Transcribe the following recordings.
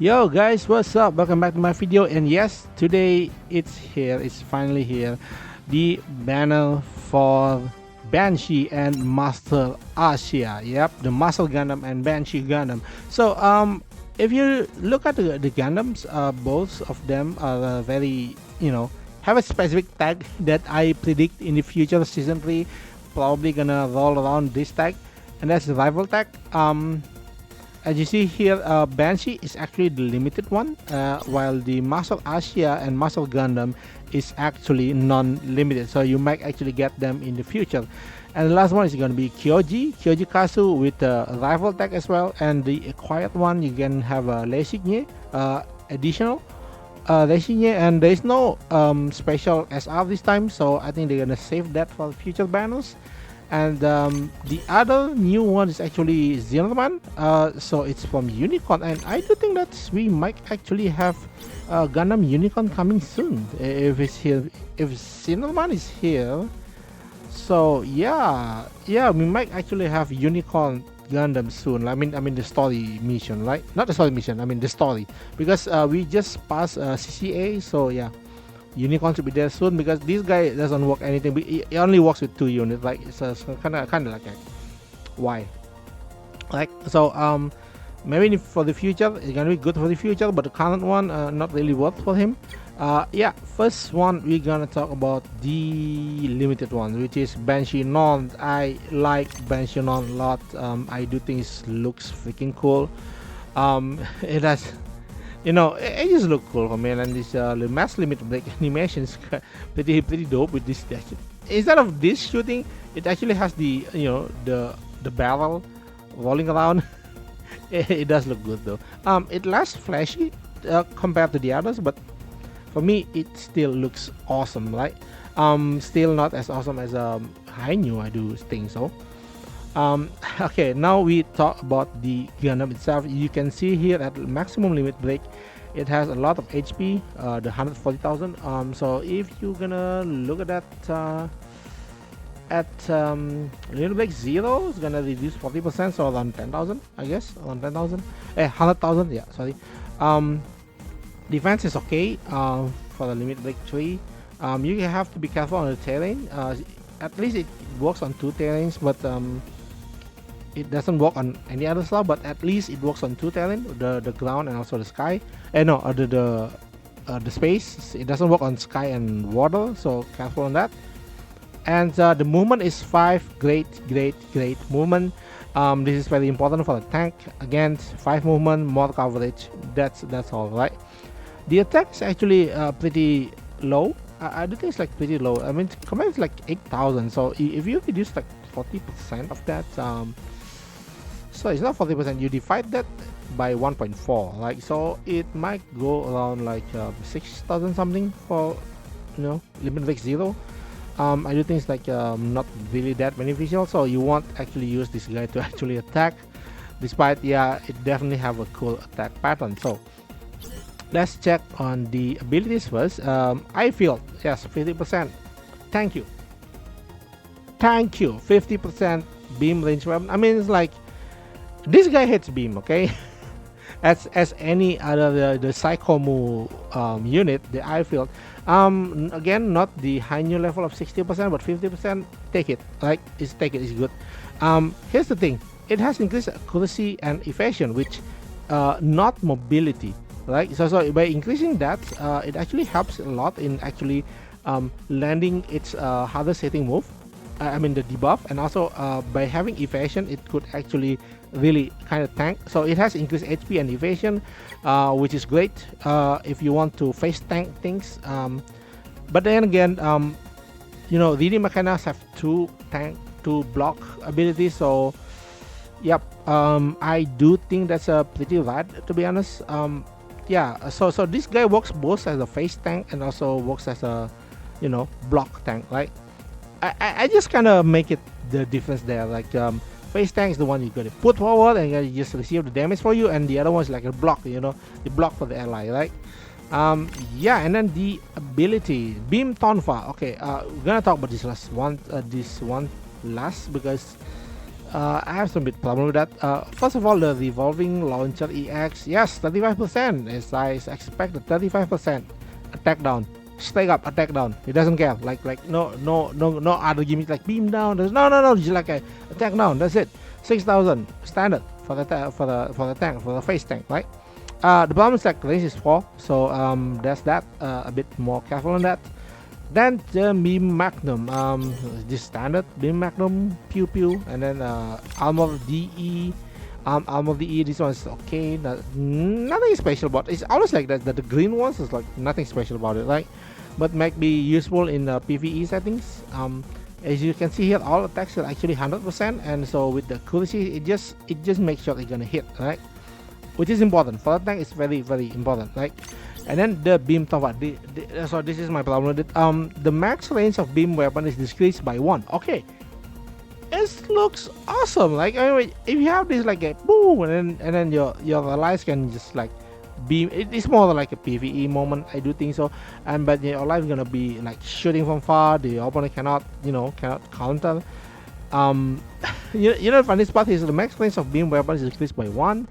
Yo guys, what's up? Welcome back to my video. And yes, today it's here. It's finally here. The banner for Banshee and Master Asia. Yep, the Master Gundam and Banshee Gundam. So if you look at the Gundams, both of them are very have a specific tag that I predict in the future season 3 probably gonna roll around this tag, and that's the rival tag. As you see here, Banshee is actually the limited one, while the Muscle Asia and Muscle Gundam is actually non-limited. So you might actually get them in the future. And the last one is going to be Kyoji Kasu with the rival tag as well. And the acquired one, you can have a Lesigny, additional Lesigny, and there is no special SR this time. So I think they're going to save that for future banners. And the other new one is actually Zimmerman. So it's from Unicorn, and I do think that we might actually have Gundam Unicorn coming soon if it's here. If Zimmerman is here, so yeah, we might actually have Unicorn Gundam soon. I mean the story mission, right? Not the story mission. I mean the story, because we just passed CCA. So yeah, Unicorn should be there soon, because this guy doesn't work anything. He only works with 2 units. Like it's kind of like that. Why? Like so maybe for the future it's gonna be good for the future, but the current one not really worth for him. Yeah, first one we're gonna talk about the limited one, which is Banshee Non. I like Banshee Non a lot. I do think it looks freaking cool. It has, it just look cool for me, and this the mass limit break animation is pretty dope with this statue. Instead of this shooting, it actually has the the barrel rolling around. It does look good though. It less flashy compared to the others, but for me it still looks awesome, right? Still not as awesome as Hainu, I do think so. Okay, now we talk about the Gundam itself. You can see here at maximum limit break, it has a lot of HP, the 140,000. So if you're gonna look at that at limit break 0, it's gonna reduce 40%, so around 10,000, I guess, around 10,000, 100,000. Yeah, sorry. Defense is okay for the limit break 3. You have to be careful on the terrain. At least it works on 2 terrains, but it doesn't work on any other stuff. But at least it works on 2 terrain, the ground and also the sky. No, the space. It doesn't work on sky and water, so careful on that. And the movement is 5. Great movement. This is very important for the tank. Again, 5 movement, more coverage. That's all right. The attack is actually pretty low. I do think it's like pretty low. I mean, command is like 8,000. So if you reduce like 40% of that, so it's not 40%. You divide that by 1.4. Like, so it might go around like 6,000 something for limit break 0. I do think it's like not really that beneficial. So you won't actually use this guy to actually attack, despite it definitely have a cool attack pattern. So let's check on the abilities first. I feel yes, 50%. Thank you. 50% beam range weapon. I mean, it's like this guy hits beam, okay? as any other the Psychomu unit, the I field. Again, not the high new level of 60%, but 50%. Take it, right? It's good. Here's the thing: it has increased accuracy and evasion, which not mobility, right? So by increasing that, it actually helps a lot in actually landing its hardest hitting move. I mean the debuff, and also by having evasion, it could actually really kind of tank. So it has increased HP and evasion, which is great if you want to face tank things. But then again, Reading Mechanas have 2 block abilities. So yep, I do think that's pretty rad, to be honest. Yeah, so this guy works both as a face tank and also works as a block tank, right? I just kind of make it the difference there. Like face tank is the one you gotta put forward and you just receive the damage for you, and the other one is like a block, the block for the ally, right? Yeah, and then the ability beam tonfa. Okay, we're gonna talk about this last one, last, because I have some bit problem with that. First of all, the revolving launcher EX, yes, 35%. As I expected, 35% attack down, straight up attack down. It doesn't care. Like no other gimmicks like beam down. There's no. Just like a attack down. That's it. 6,000 standard for the tank, for the face tank, right? The problem is like range is 4, so that's that. A bit more careful on that. Then the beam magnum, this standard beam magnum, pew pew, and then armor DE, armor DE. This one's okay. Nothing special about it. It's always like that. That the green ones is like nothing special about it, right? But might be useful in PVE settings. As you can see here, all attacks are actually 100%, and so with the accuracy, it just makes sure it's gonna hit, right? Which is important for the tank. It's very important, right? And then the beam tonfa. So this is my problem with it. The max range of beam weapon is decreased by 1. Okay, it looks awesome. Like, I mean, if you have this like a boom, and then your allies can just like beam. It's more like a PVE moment, I do think so. And but your allies gonna be like shooting from far. The opponent cannot counter. The funniest part is the max range of beam weapons is decreased by 1.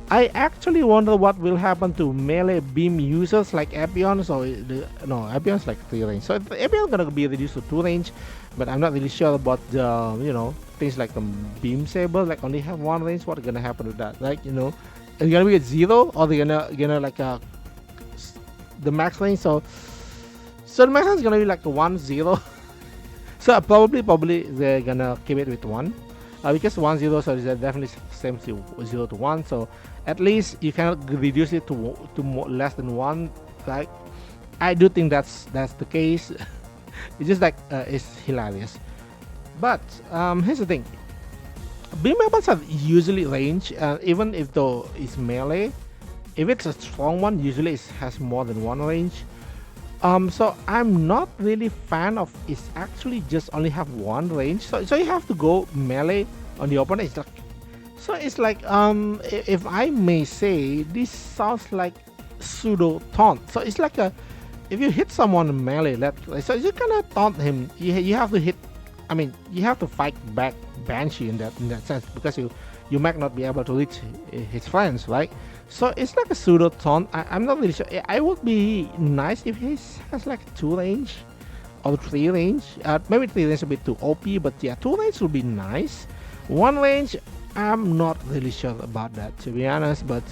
I actually wonder what will happen to melee beam users like Epion. So Epion's like 3 range. So Epion's gonna be reduced to 2 range, but I'm not really sure about the things like the beam saber like only have 1 range. What's gonna happen with that? Like it's gonna be at 0, or they're gonna like the max range. So the max range is gonna be like a 1-0. So probably they're gonna keep it with 1. Because 1-0, so it's definitely same to 0 to 1. So at least you cannot reduce it to less than 1. Like, I do think that's the case. It's just like it's hilarious. But here's the thing: beam weapons are usually range, even if though it's melee. If it's a strong one, usually it has more than 1 range. So I'm not really fan of it's actually just only have 1 range. So you have to go melee on the opponent. It's like if I may say, this sounds like pseudo taunt. So it's like if you hit someone melee, so you cannot taunt him. You have to hit. I mean, you have to fight back Banshee in that sense, because you might not be able to reach his friends, right? So it's like a pseudo taunt. I'm not really sure. I would be nice if he has like 2 range or 3 range. Maybe 3 range would be too OP, but yeah, 2 range would be nice. 1 range, I'm not really sure about that, to be honest. But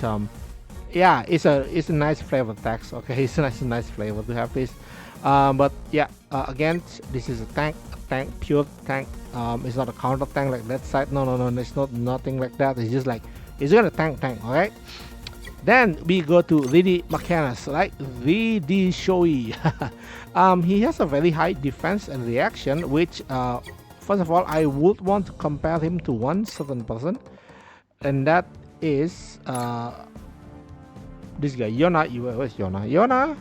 yeah, it's a nice flavor text. Okay, it's a nice flavor to have this. But yeah, again, this is a tank, pure tank. It's not a counter tank like that side. No. There's nothing like that. It's just like it's gonna tank. Alright. Then we go to VD Mechanus, right? VD Shoei. He has a very high defense and reaction, which first of all, I would want to compare him to one certain person, and that is this guy, Yona. Where's Yona? Yona?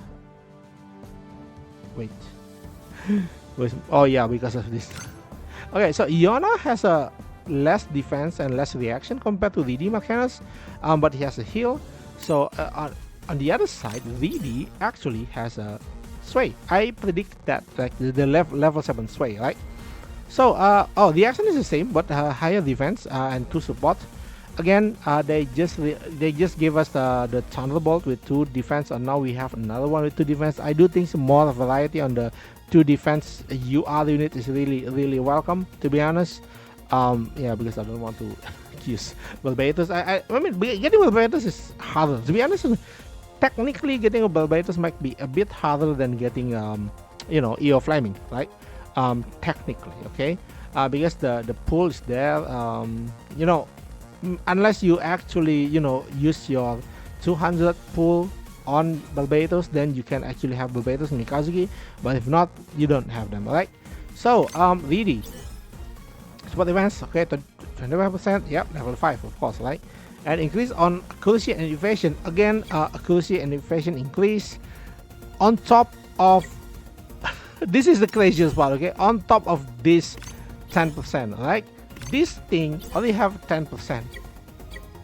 Wait. Oh yeah, because of this. Okay, so Yona has a less defense and less reaction compared to VD Mechanus, but he has a heal. So on the other side, VD actually has a sway. I predict that like the level 7 sway, right? So the action is the same, but higher defense and 2 support. Again, they just gave us the Thunderbolt with 2 defense, and now we have another one with 2 defense. I do think some more variety on the 2 defense UR unit is really welcome, to be honest. Yeah, because I don't want to use Barbatos. I mean, getting Barbatos is harder, to be honest. Technically, getting a Barbatos might be a bit harder than getting EO Flaming, right? Technically, okay, because the pool is there. Unless you actually use your 200 pool on Barbatos, then you can actually have Barbatos and Mikazuki. But if not, you don't have them, alright? So VD support defense, okay, 25%. Yep, level 5, of course, right? And increase on accuracy and evasion. Again, accuracy and evasion increase on top of this is the craziest part, okay? On top of this 10%, right? This thing only have 10%,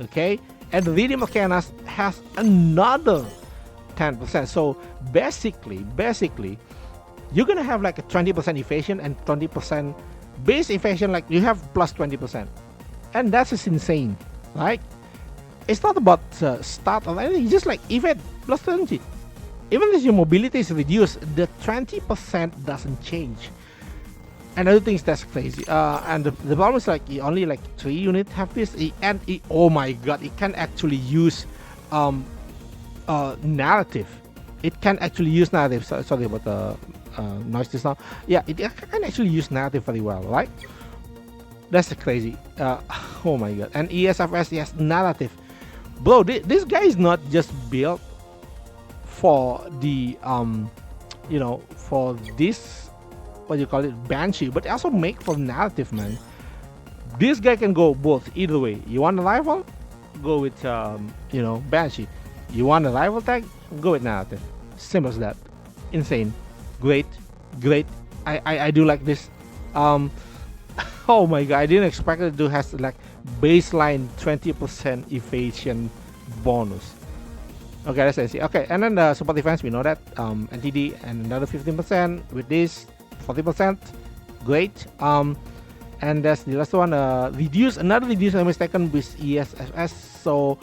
okay? And the VD Mechanus has another 10%. So basically, you're gonna have like a 20% evasion and 20% base evasion. Like you have plus 20%. and that's just insane, right? It's not about start or anything. It's just like event plus 20. Even if your mobility is reduced, the 20% doesn't change. And I do think that's crazy. And the problem is like only like 3 units have this, and oh my god, it can actually use um, narrative. It can actually use narrative. Sorry about the noise just now. Yeah, it can actually use narrative very well, right? That's crazy. Oh my god. And ESFS, yes, narrative. Bro, this guy is not just built for the for this, what you call it, Banshee, but also make for narrative, man. This guy can go both either way. You want a rifle, go with Banshee. You want a rival tag, go with narrative. Simple as that. Insane. Great. I do like this. Oh my god, I didn't expect it to have like baseline 20% evasion bonus. Okay, let's see. Okay, and then the support defense, we know that. NTD and another 15% with this 40%. Great. And that's the last one. Another reduce, I'm mistaken, with ESFS. So,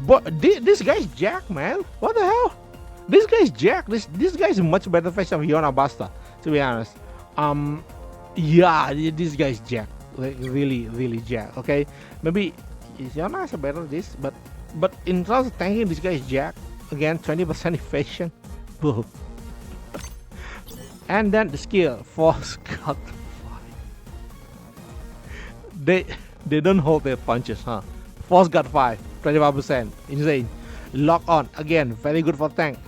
but this guy's jack, man. What the hell? This guy's jack. This guy's a much better version of Yona Basta, to be honest. Yeah, this guy's jack. Like really jack. Okay, maybe Yona has a better this, but in terms of tanking, this guy is jack. Again, 20% evasion. Boom. And then the skill force cut. They don't hold their punches, huh? Force Guard 5, 25%. Insane. Lock on, again, very good for tank.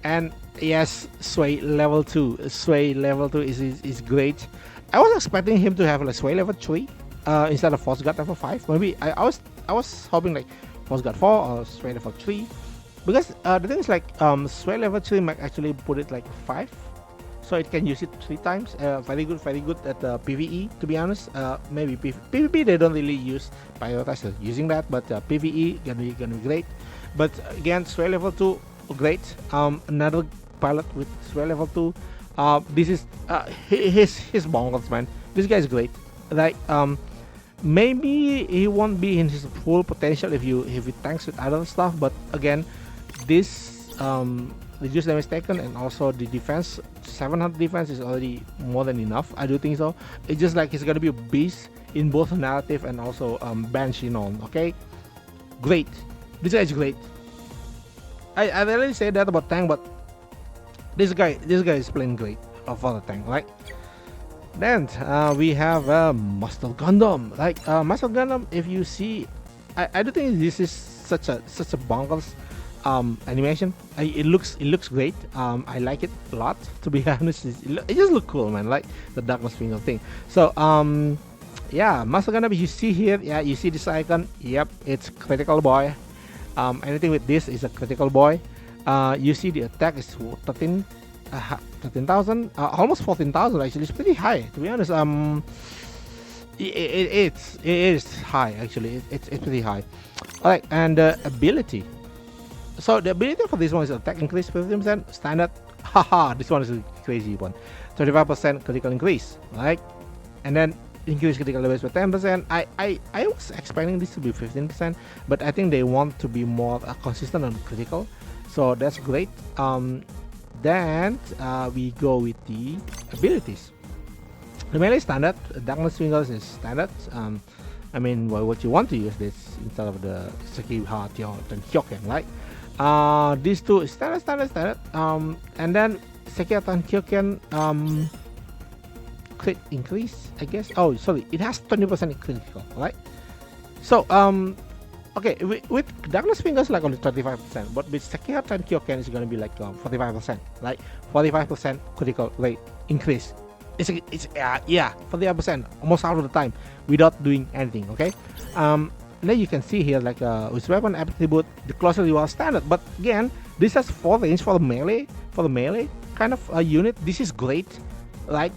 And yes, Sway level 2. Sway level 2 is great. I was expecting him to have like Sway level 3 instead of Force Guard level 5. Maybe I was hoping like Force Guard 4 or Sway level 3. Because the thing is like Sway level 3 might actually put it like 5. So it can use it 3 times. Very good at PvE, to be honest. Maybe PvP they don't really prioritize using that, but PvE gonna be great. But again, Sway level 2, great. Another pilot with Sway level 2. This is his bonkers, man. This guy is great. Like maybe he won't be in his full potential if he tanks with other stuff. But again, this reduce damage taken and also the defense, 700 defense is already more than enough. I do think so. It's just like he's gonna be a beast in both narrative and also Banshee known. Okay, great. This guy is great. I rarely say that about tank, but this guy is playing great for the tank, right? Then we have Master Gundam. Like Master Gundam, if you see, I do think this is such a bonkers animation. It looks great. I like it a lot, to be honest. It just looks cool, man. Like the darkness finger thing. So yeah, Master Gundam, you see here, yeah, you see this icon. Yep, it's critical boy. Anything with this is a critical boy. You see the attack is 13,000, almost 14,000 actually. It's pretty high, to be honest. It is high actually. It's pretty high. All right, and ability. So the ability for this one is attack increase 15%, standard. Haha, this one is a crazy one. 25% critical increase, right? And then increase critical damage by 10%. I was expecting this to be 15%, but I think they want to be more consistent on critical, so that's great. Then we go with the abilities. The melee standard, darkness fingers is standard. I mean, what you want to use this instead of the Seki Hatio and Hyoken, right? These two is standard. And then Seki and Hyoken crit increase, I guess. Oh, sorry, it has 20% critical, right? So okay, with darkness fingers like only 25%, but with Sekihat and Kyoken is gonna be like 45%, right? 45% critical rate increase. It's yeah, 45% almost out of the time without doing anything. Okay, then you can see here like with weapon attribute, the closer you are standard. But again, this has 4 range for the melee kind of unit. This is great. Like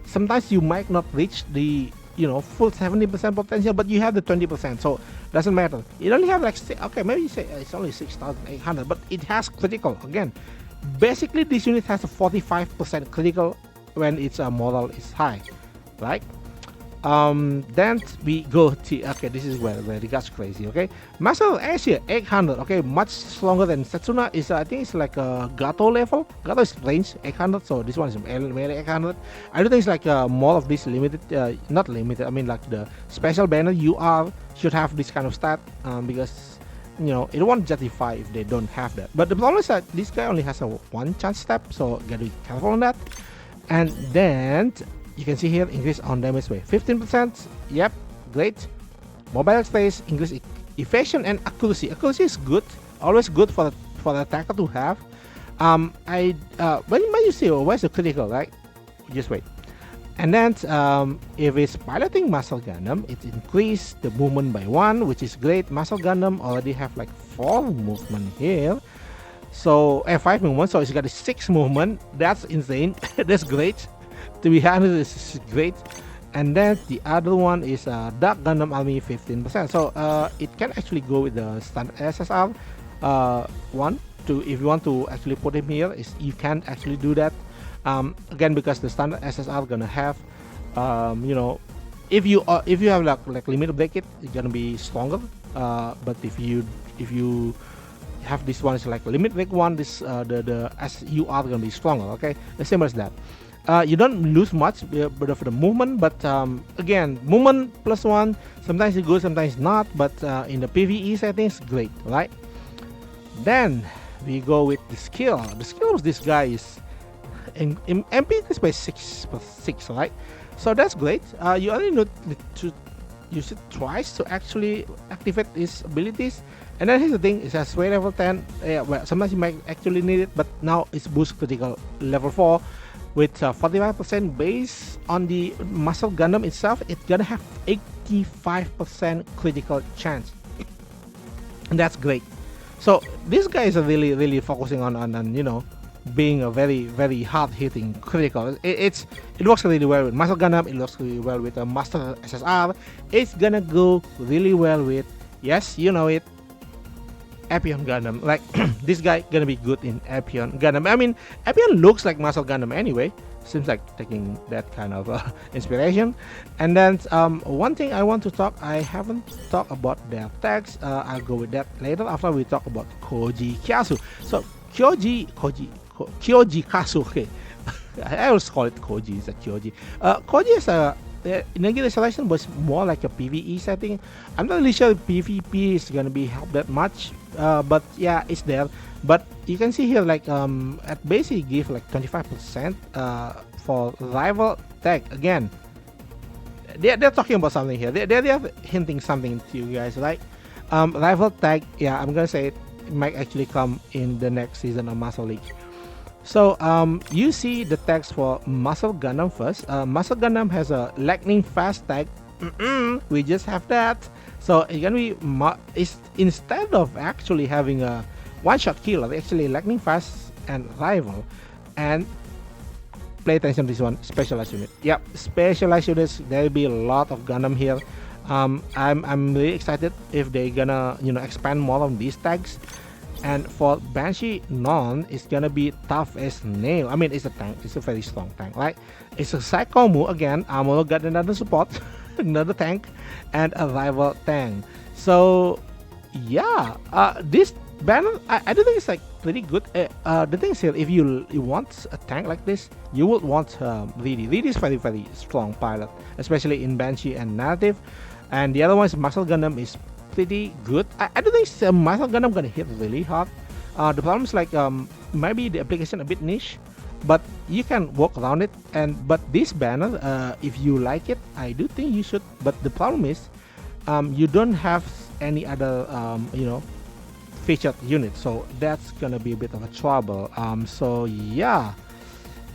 sometimes you might not reach the full 70% potential, but you have the 20%, so doesn't matter. You only have like okay, maybe you say it's only 6,800, but it has critical. Again, basically this unit has a 45% critical when its moral is high, right? Then we go to, okay, this is where it gets crazy. Okay, Muscle Asia 800. Okay, much stronger than Setsuna. Is I think it's like a Gato level. Gato is range 800, so this one is melee 800. I do think it's like more of this limited, not limited. I mean like the special banner UR should have this kind of stat, because it won't justify if they don't have that. But the problem is that this guy only has a one chance step, so gotta be careful on that. And then you can see here increase on damage by 15%. Yep, great. Mobile space, increase evasion and accuracy. Accuracy is good, always good for the attacker to have. When you see, oh, where's the critical, right? Just wait. And then if it's piloting Muscle Gundam, it increased the movement by 1, which is great. Muscle Gundam already have like 4 movement here. So 5 movement, so it's got a 6 movement. That's insane. That's great. To be honest, this is great. And then the other one is Dark Gundam Army 15%. So it can actually go with the standard SSR one. If you want to actually put him here, you can actually do that. Again, because the standard SSR gonna have, if you have like limit break it's gonna be stronger. But if you have this one is like limit break one, this the SUR gonna be stronger. Okay, the same as that. You don't lose much but of the movement, but again, movement +1, sometimes it's good, sometimes not, but in the PvE settings, great, right? Then we go with the skill. The skill of this guy is in MP is by 6, right? So that's great. You only need to use it twice to actually activate his abilities. And then here's the thing, it has weight level 10. Well, sometimes you might actually need it, but now it's boost critical level 4 with 45% based on the Muscle Gundam itself. It's gonna have 85% critical chance, and that's great. So this guy is really focusing on being a very hard hitting critical. It works really well with Muscle Gundam. It works really well with a Master SSR. It's gonna go really well with, yes, you know it, Epion Gundam. Like this guy gonna be good in Epion Gundam. I mean, Epion looks like Muscle Gundam anyway. Seems like taking that kind of inspiration. And then one thing I want to talk, I haven't talked about their tags. I'll go with that later after we talk about Koji Kyasu. So Kyoji Kasu. Okay, I always call it Koji. It's a Kyoji. Koji is a negative selection was more like a PvE setting. I'm not really sure if PvP is gonna be helped that much, but yeah, it's there. But you can see here, like at base he give like 25% for rival tag. Again, they're talking about something here. They're hinting something to you guys, right? Rival tag. Yeah, I'm gonna say it might actually come in the next season of Muscle League. So you see the tags for Muscle Gundam first. Muscle Gundam has a lightning fast tag. We just have that. So it's gonna be instead of actually having a one-shot killer, actually lightning fast and rival. And pay attention to this one, specialized unit. Yep, specialized units. There'll be a lot of Gundam here. I'm really excited if they're gonna expand more on these tags. And for Banshee Non, it's gonna be tough as nail. I mean, it's a tank. It's a very strong tank, right? It's a Psychomu again. Amuro got another support, another tank, and a rival tank. So yeah, this banner I do think it's like pretty good. The thing is here, if you want a tank like this, you would want Reedy. Reedy is very strong pilot, especially in Banshee and Narrative. And the other one is Muscle Gundam is pretty good. I don't think Muscle Gundam gonna hit really hard. The problem is like maybe the application a bit niche, but you can work around it. But this banner, if you like it, I do think you should. But the problem is, you don't have any other featured unit, so that's gonna be a bit of a trouble. So yeah,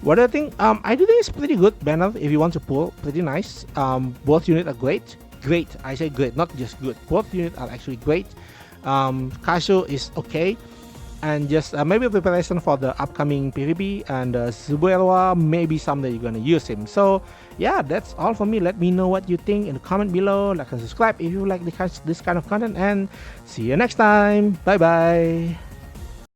what do I think? I do think it's pretty good banner if you want to pull. Pretty nice. Both units are great. I say great, not just good. Both units are actually great. Kasho is okay, and just maybe preparation for the upcoming PvP. And Subuerwa, maybe someday you're gonna use him. So yeah, that's all for me. Let me know what you think in the comment below. Like and subscribe if you like this kind of content, and see you next time. Bye bye.